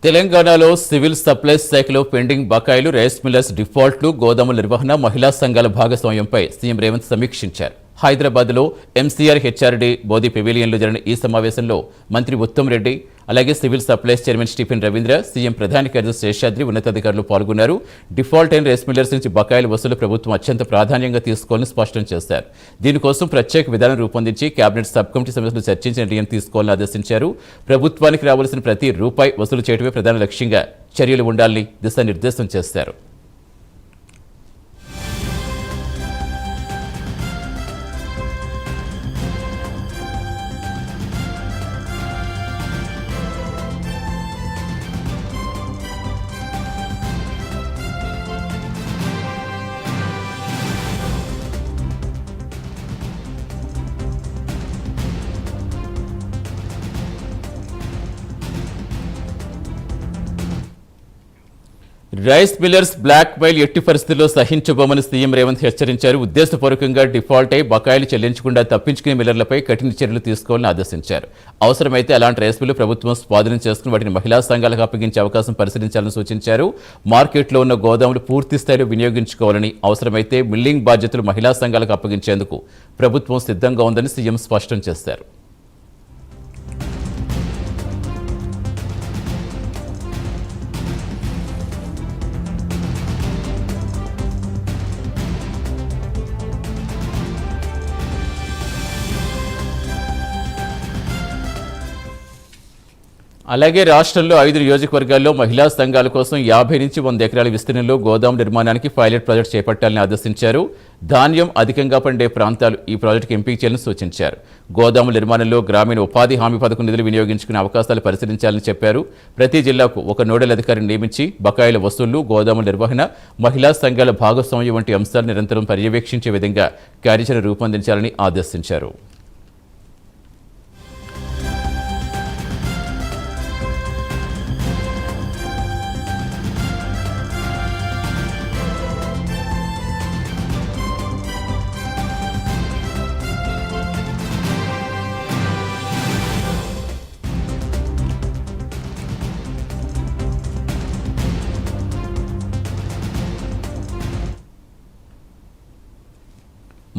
తెలంగాణలో civil supplies శాఖలో pending బకాయిలు, రైస్ మిల్లర్స్ డిఫాల్ట్లు, గోదాముల నిర్వహణ, మహిళా సంఘాల భాగస్వామ్యంపై సీఎం రేవంత్ సమీక్షించారు. హైదరాబాద్లో ఎంసీఆర్ హెచ్ఆర్డీ బోధి పెవిలియన్లో జరిగిన ఈ సమావేశంలో మంత్రి ఉత్తమ్ రెడ్డి, అలాగే civil supplies chairman Stephen Ravindra, CM ప్రధాన కార్యదర్శి శేషాద్రి ఉన్నతాధికారులు పాల్గొన్నారు. డిఫాల్ట్ అయిన రైస్ మిల్లర్స్ నుంచి బకాయిల వసూలు ప్రభుత్వం అత్యంత ప్రాధాన్యంగా తీసుకోవాలని స్పష్టం చేశారు. దీనికోసం ప్రత్యేక విధానం రూపొందించి కేబినెట్ సబ్ కమిటీ సమావేశంలో చర్చించి నిర్ణయం తీసుకోవాలని ఆదేశించారు. ప్రభుత్వానికి రావాల్సిన ప్రతి రూపాయి వసూలు చేయడమే ప్రధాన లక్ష్యంగా చర్యలు ఉండాలని దిశానిర్దేశం చేశారు. రైస్ మిల్లర్స్ బ్లాక్ మెయిల్ ఎట్టి పరిస్థితుల్లో సహించబోమని సీఎం రేవంత్ హెచ్చరించారు. ఉద్దేశపూర్వకంగా డిఫాల్ట్ అయి బకాయిలు చెల్లించకుండా తప్పించుకునే మిల్లర్లపై కఠిన చర్యలు తీసుకోవాలని ఆదేశించారు. అవసరమైతే అలాంటి రైస్ మిల్లు ప్రభుత్వం స్వాధీనం చేసుకుని వాటిని మహిళా సంఘాలకు అప్పగించే అవకాశం పరిశీలించాలని సూచించారు. మార్కెట్లో ఉన్న గోదాములు పూర్తి స్థాయిలో వినియోగించుకోవాలని, అవసరమైతే మిల్లింగ్ బాధ్యతలు మహిళా సంఘాలకు అప్పగించేందుకు ప్రభుత్వం సిద్ధంగా ఉందని సీఎం స్పష్టం చేశారు. అలాగే రాష్ట్రంలో 5 నియోజకవర్గాల్లో మహిళా సంఘాల కోసం 50 నుంచి 100 ఎకరాల విస్తీర్ణంలో గోదాం నిర్మాణానికి పైలట్ ప్రాజెక్టు చేపట్టాలని ఆదేశించారు. ధాన్యం అధికంగా పండే ప్రాంతాలు ఈ ప్రాజెక్టుకు ఎంపిక చేయాలని సూచించారు. గోదాముల నిర్మాణంలో గ్రామీణ ఉపాధి హామీ పథకం నిధులు వినియోగించుకునే అవకాశాలు పరిశీలించాలని చెప్పారు. ప్రతి జిల్లాకు ఒక నోడల్ అధికారిని నియమించి బకాయిల వసూళ్లు, గోదాముల నిర్వహణ, మహిళా సంఘాల భాగస్వామ్యం వంటి అంశాలు నిరంతరం పర్యవేక్షించే విధంగా కార్యాచరణ రూపొందించాలని ఆదేశించారు.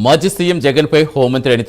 మాజీ సీఎం జగన్పై హోంమంత్రి అనిత